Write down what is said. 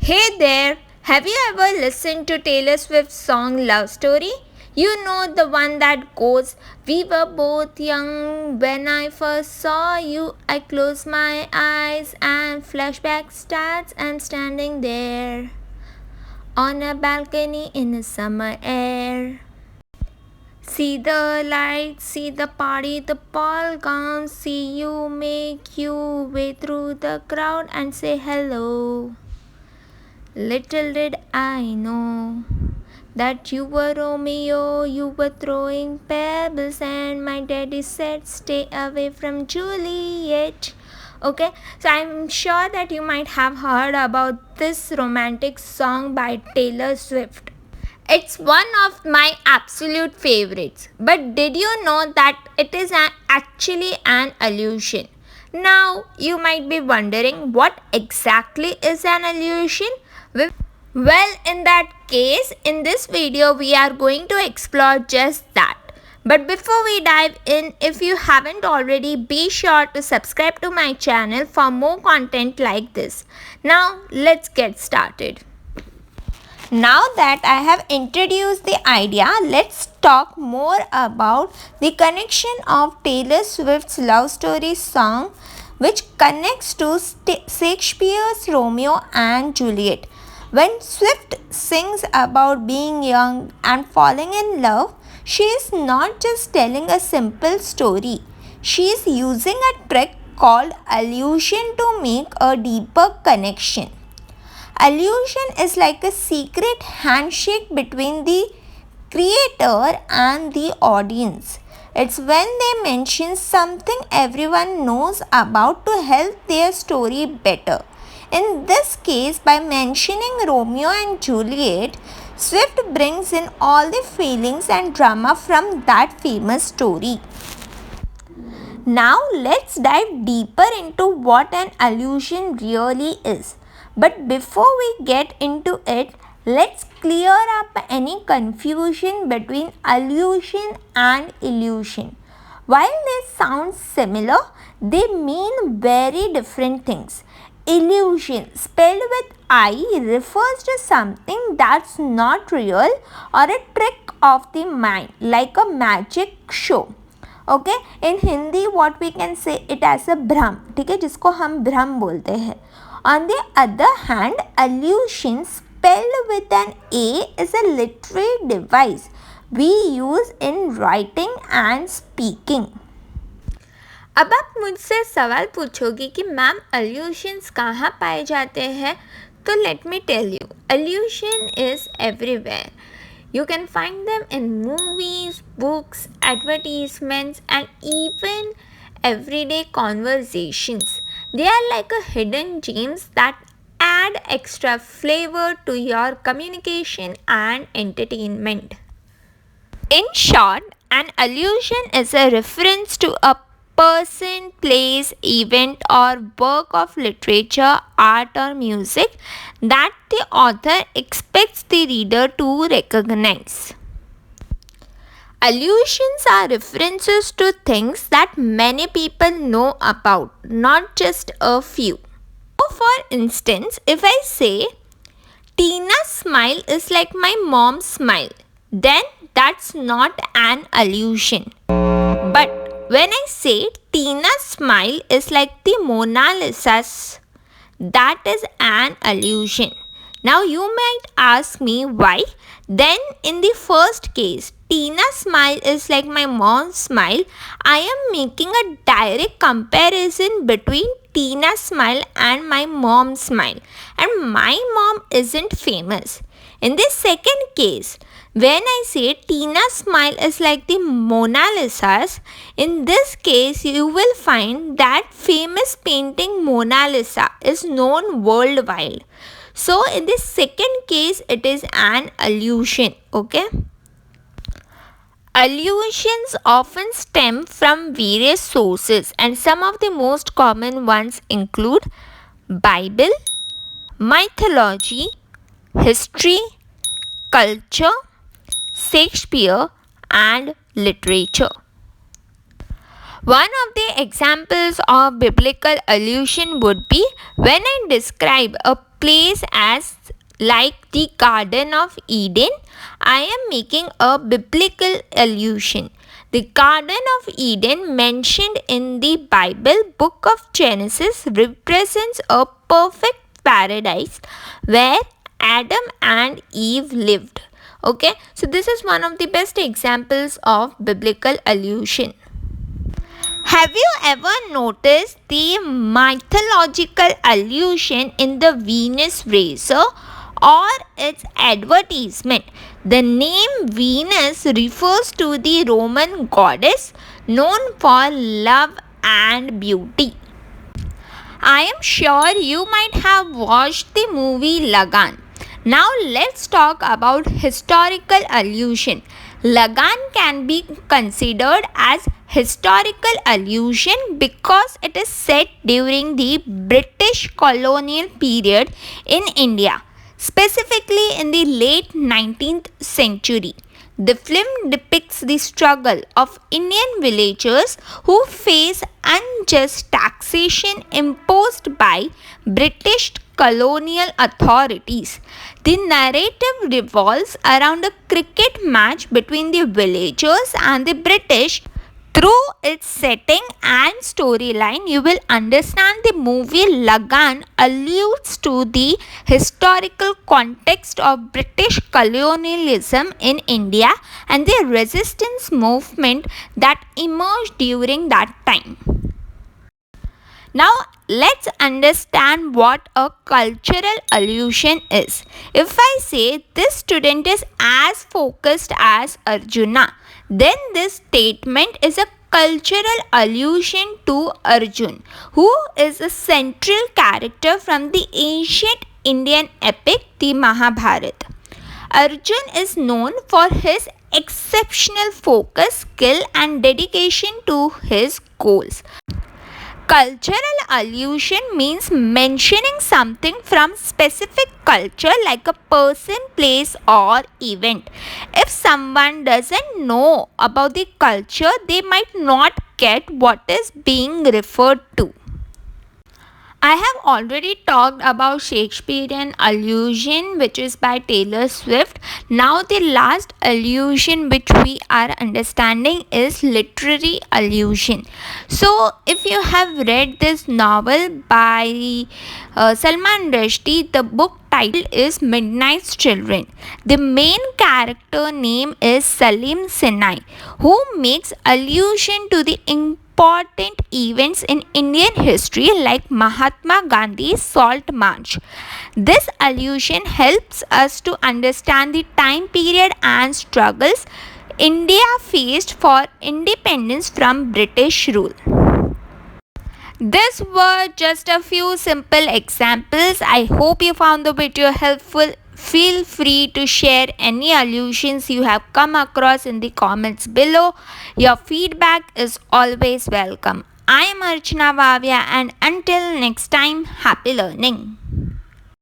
Hey there, have you ever listened to Taylor Swift's song Love Story? You know the one that goes, "We were both young when I first saw you. I close my eyes and flashback starts. I'm standing there on a balcony in the summer air. See the lights, see the party, the ball gowns. See you make your way through the crowd and say hello. Little did I know that you were Romeo, you were throwing pebbles, and my daddy said, stay away from Juliet." Okay, so I'm sure that you might have heard about this romantic song by Taylor Swift. It's one of my absolute favorites. But did you know that it is actually an allusion? Now, you might be wondering what exactly is an allusion? Well, in that case, in this video, we are going to explore just that. But before we dive in, if you haven't already, be sure to subscribe to my channel for more content like this. Now, let's get started. Now that I have introduced the idea, let's talk more about the connection of Taylor Swift's Love Story song, which connects to Shakespeare's Romeo and Juliet. When Swift sings about being young and falling in love, she is not just telling a simple story. She is using a trick called allusion to make a deeper connection. Allusion is like a secret handshake between the creator and the audience. It's when they mention something everyone knows about to help their story better. In this case, by mentioning Romeo and Juliet, Swift brings in all the feelings and drama from that famous story. Now let's dive deeper into what an allusion really is. But before we get into it, let's clear up any confusion between allusion and illusion. While they sound similar, they mean very different things. Illusion, spelled with I, refers to something that's not real or a trick of the mind, like a magic show. Okay, in Hindi what we can say it as a भ्रम, ठीक है, जिसको हम भ्रम बोलते हैं. On the other hand, allusion, spelled with an A, is a literary device we use in writing and speaking. अब आप मुझसे सवाल पूछोगे कि मैम allusions कहाँ पाए जाते हैं, तो let me tell you, allusion is everywhere. You can find them in movies, books, advertisements, and even everyday conversations. They are like a hidden gems that add extra flavor to your communication and entertainment. In short, an allusion is a reference to a person, place, event, or work of literature, art, or music that the author expects the reader to recognize. Allusions are references to things that many people know about, not just a few. So for instance, if I say, Tina's smile is like my mom's smile, then that's not an allusion. But when I say Tina's smile is like the Mona Lisa's, that is an allusion. Now you might ask me why. Then in the first case, Tina's smile is like my mom's smile, I am making a direct comparison between Tina's smile and my mom's smile. And my mom isn't famous. In the second case, when I say Tina's smile is like the Mona Lisa's, in this case you will find that famous painting Mona Lisa is known worldwide. So in the second case it is an allusion, okay? Allusions often stem from various sources, and some of the most common ones include Bible, mythology, history, culture, Shakespeare, and literature. One of the examples of biblical allusion would be when I describe a place as like the Garden of Eden, I am making a biblical allusion. The Garden of Eden mentioned in the Bible book of Genesis represents a perfect paradise where Adam and Eve lived. Okay, so this is one of the best examples of biblical allusion. Have you ever noticed the mythological allusion in the Venus Racer or its advertisement? The name Venus refers to the Roman goddess known for love and beauty. I am sure you might have watched the movie Lagan. Now let's talk about historical allusion. Lagan can be considered as historical allusion because it is set during the British colonial period in India, specifically in the late 19th century. The film depicts the struggle of Indian villagers who face unjust taxation imposed by British colonial authorities. The narrative revolves around a cricket match between the villagers and the British. Through its setting and storyline, you will understand the movie Lagan alludes to the historical context of British colonialism in India and the resistance movement that emerged during that time. Now, let's understand what a cultural allusion is. If I say this student is as focused as Arjuna, then this statement is a cultural allusion to Arjun, who is a central character from the ancient Indian epic, the Mahabharata. Arjun is known for his exceptional focus, skill, and dedication to his goals. Cultural allusion means mentioning something from specific culture like a person, place or event. If someone doesn't know about the culture, they might not get what is being referred to. I have already talked about Shakespearean allusion, which is by Taylor Swift. Now the last allusion which we are understanding is literary allusion. So if you have read this novel by Salman Rushdie, the book title is Midnight's Children. The main character name is Salim Sinai, who makes allusion to the important events in Indian history like Mahatma Gandhi's Salt March. This allusion helps us to understand the time period and struggles India faced for independence from British rule. These were just a few simple examples. I hope you found the video helpful. Feel free to share any allusions you have come across in the comments below. Your feedback is always welcome. I am Archana Vaviya, and until next time, happy learning.